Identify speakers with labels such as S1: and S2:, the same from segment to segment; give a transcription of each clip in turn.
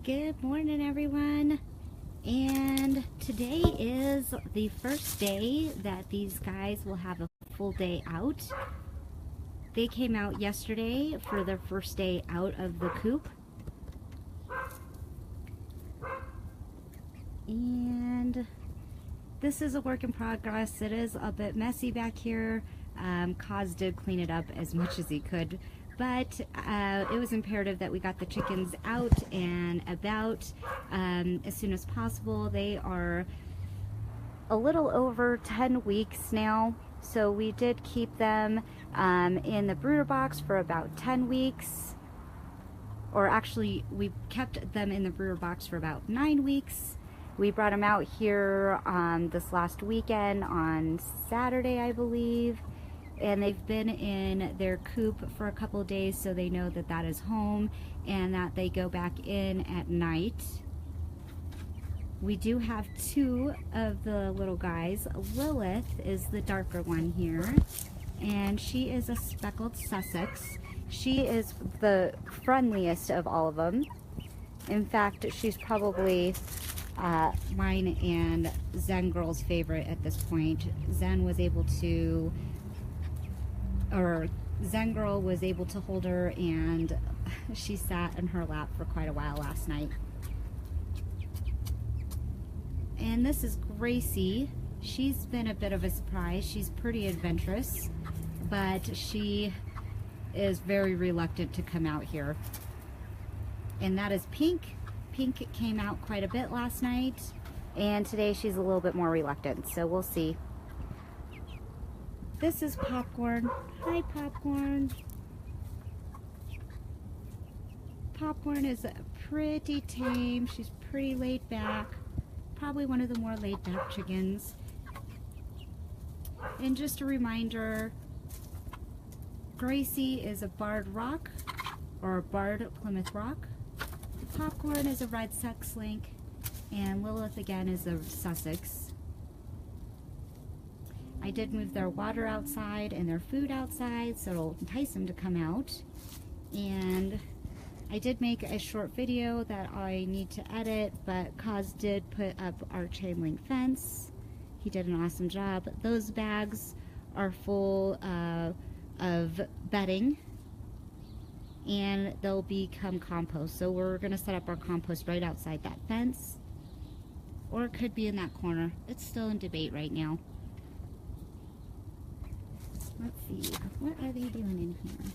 S1: Good morning, everyone. And today is the first day that these guys will have a full day out. They came out yesterday for their first day out of the coop. And this is a work in progress. It is a bit messy back here. Kaz did clean it up as much as he could, but it was imperative that we got the chickens out and about as soon as possible. They are a little over 10 weeks now, so we did keep them in the brooder box for about 10 weeks, or actually we kept them in the brooder box for about 9 weeks. We brought them out here this last weekend on Saturday, I believe, and they've been in their coop for a couple of days, so they know that that is home and that they go back in at night. We do have two of the little guys. Lilith is the darker one here, and she is a speckled Sussex. She is the friendliest of all of them. In fact, she's probably mine and Zen Girl's favorite at this point. Zen Girl was able to hold her, and she sat in her lap for quite a while last night. And this is Gracie. She's been a bit of a surprise. She's pretty adventurous, but she is very reluctant to come out here. And that is Pink. Pink came out quite a bit last night, and today she's a little bit more reluctant, so we'll see. This is Popcorn. Hi, Popcorn. Popcorn is pretty tame. She's pretty laid back. Probably one of the more laid back chickens. And just a reminder, Gracie is a barred rock, or a barred Plymouth Rock. Popcorn is a red sex link, and Lilith again is a Sussex. I did move their water outside and their food outside, so it'll entice them to come out. And I did make a short video that I need to edit, but Kaz did put up our chain link fence. He did an awesome job. Those bags are full of bedding, and they'll become compost. So we're going to set up our compost right outside that fence, or it could be in that corner. It's still in debate right now. Let's see, what are they doing in here?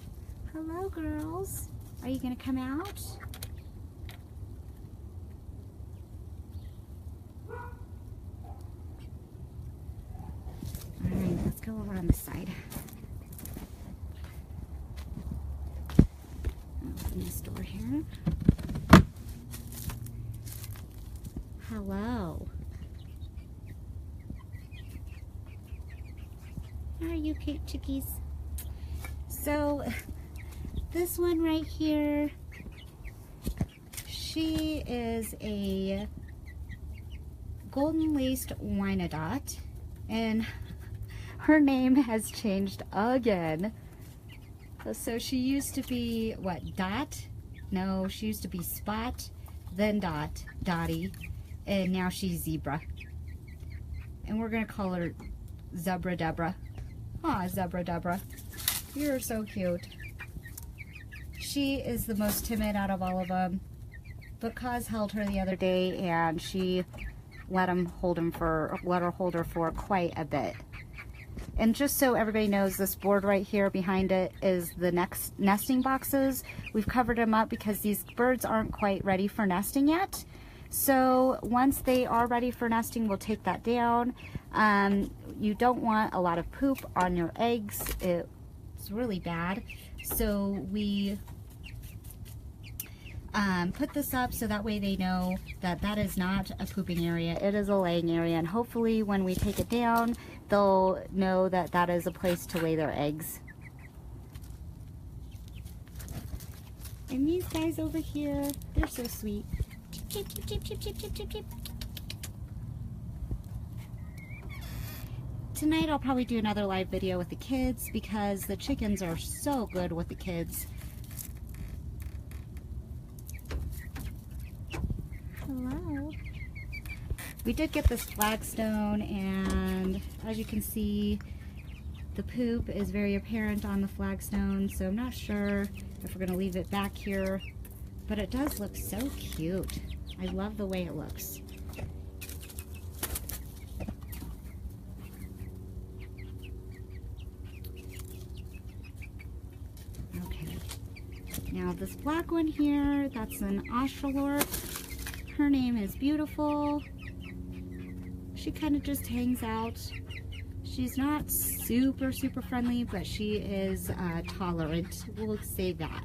S1: Hello, girls. Are you going to come out? All right, let's go over on this side. Open this door here. Hello. How are you, cute chickies? So, this one right here, she is a golden laced Wyandotte, and her name has changed again. So she used to be, what, Dot? No, she used to be Spot, then Dot, Dottie, and now she's Zebra. And we're going to call her Zebra Deborah. Aw, Zebra Deborah. You're so cute. She is the most timid out of all of them. But Kaz held her the other day, and she let her hold her for quite a bit. And just so everybody knows, this board right here behind it is the next nesting boxes. We've covered them up because these birds aren't quite ready for nesting yet. So once they are ready for nesting, we'll take that down. You don't want a lot of poop on your eggs. It's really bad. So we put this up so that way they know that that is not a pooping area. It is a laying area, and hopefully when we take it down, they'll know that that is a place to lay their eggs. And these guys over here, they're so sweet. Chip, chip, chip, chip, chip, chip, chip, chip. Tonight I'll probably do another live video with the kids because the chickens are so good with the kids. Hello. We did get this flagstone, and as you can see, the poop is very apparent on the flagstone, so I'm not sure if we're going to leave it back here, but it does look so cute. I love the way it looks. Okay. Now this black one here, that's an Australorp. Her name is Beautiful. She kind of just hangs out. She's not super friendly, but she is tolerant. We'll say that.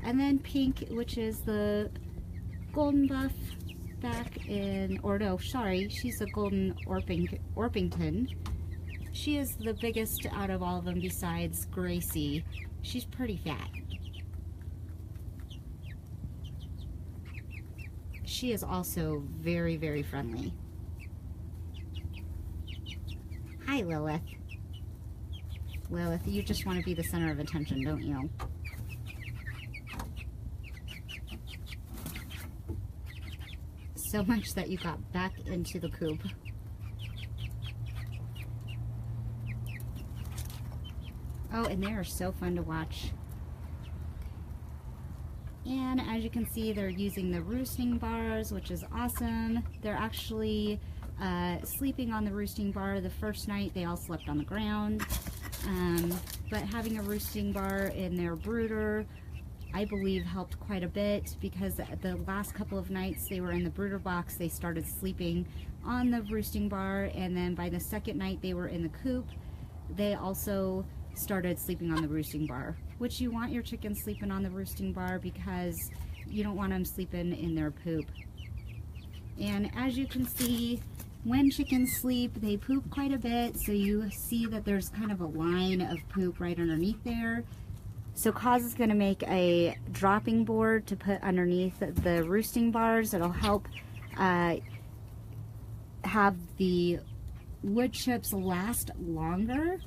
S1: And then Pink, which is the golden buff back in, or no, sorry, she's a golden Orpington. She is the biggest out of all of them besides Gracie. She's pretty fat. She is also very friendly. Hi, Lilith. Lilith, you just want to be the center of attention, don't you? So much that you got back into the coop. Oh, and they are so fun to watch. And as you can see, they're using the roosting bars, which is awesome. They're actually sleeping on the roosting bar. The first night they all slept on the ground, but having a roosting bar in their brooder, I believe, helped quite a bit, because the last couple of nights they were in the brooder box, they started sleeping on the roosting bar, and then by the second night they were in the coop, they also started sleeping on the roosting bar, which you want your chickens sleeping on the roosting bar because you don't want them sleeping in their poop. And as you can see, when chickens sleep, they poop quite a bit, so you see that there's kind of a line of poop right underneath there. So Kaz is going to make a dropping board to put underneath the roosting bars. It'll help have the wood chips last longer.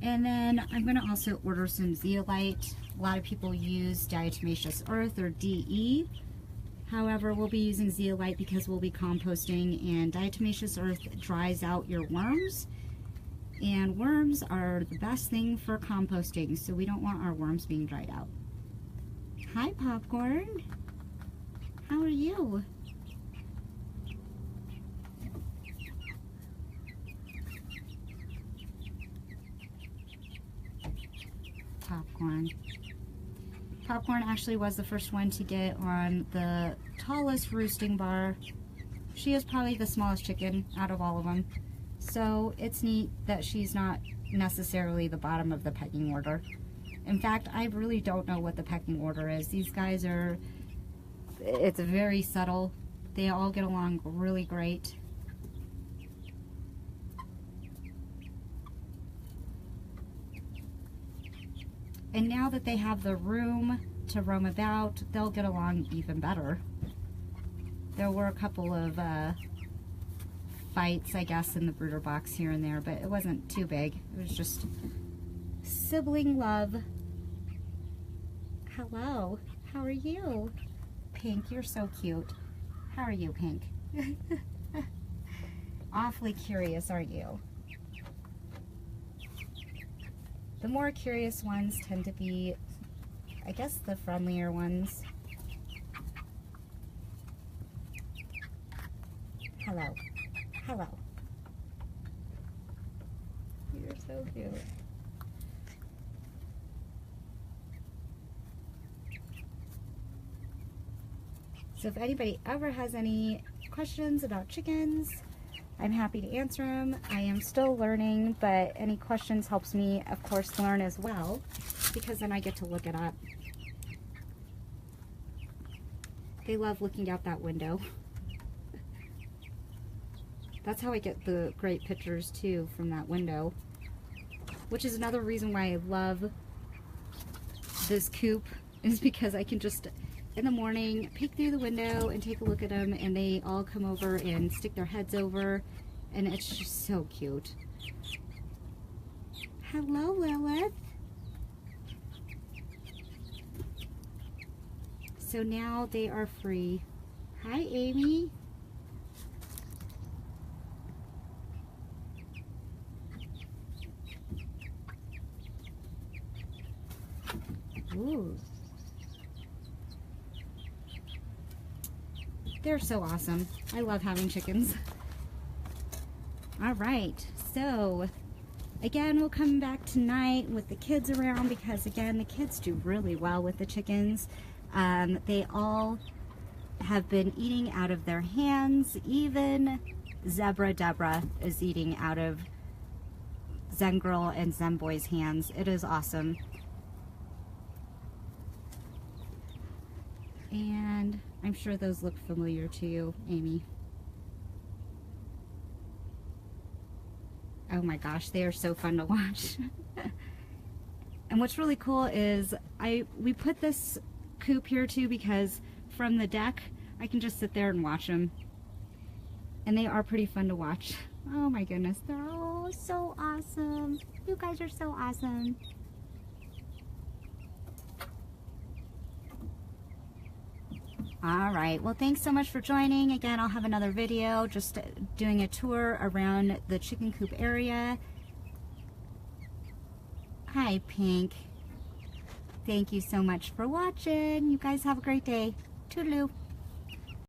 S1: And then I'm going to also order some zeolite. A lot of people use diatomaceous earth, or DE. However, we'll be using zeolite because we'll be composting, and diatomaceous earth dries out your worms. And worms are the best thing for composting, so we don't want our worms being dried out. Hi, Popcorn. How are you? Popcorn. Popcorn actually was the first one to get on the tallest roosting bar. She is probably the smallest chicken out of all of them. So it's neat that she's not necessarily the bottom of the pecking order. In fact, I really don't know what the pecking order is. These guys are, it's very subtle. They all get along really great. And now that they have the room to roam about, they'll get along even better. There were a couple of fights, I guess, in the brooder box here and there, but it wasn't too big. It was just sibling love. Hello, how are you? Pink, you're so cute. How are you, Pink? Awfully curious, aren't you? The more curious ones tend to be, I guess, the friendlier ones. Hello. Hello. You're so cute. So if anybody ever has any questions about chickens, I'm happy to answer them. I am still learning, but any questions helps me, of course, learn as well, because then I get to look it up. They love looking out that window. That's how I get the great pictures, too, from that window, which is another reason why I love this coop, is because I can just, in the morning, peek through the window and take a look at them, and they all come over and stick their heads over, and it's just so cute. Hello, Lilith. so now they are free. Hi, Amy. Ooh. They're so awesome. I love having chickens. All right, so again, we'll come back tonight with the kids around because again, the kids do really well with the chickens. They all have been eating out of their hands. Even Zebra Deborah is eating out of Zen Girl and Zen Boy's hands. It is awesome. And I'm sure those look familiar to you, Amy. Oh my gosh, they are so fun to watch. And what's really cool is we put this coop here too because from the deck I can just sit there and watch them. And they are pretty fun to watch. Oh my goodness, they're all so awesome. You guys are so awesome. All right, well, thanks so much for joining. Again, I'll have another video just doing a tour around the chicken coop area. Hi, Pink. Thank you so much for watching. You guys have a great day. Toodaloo.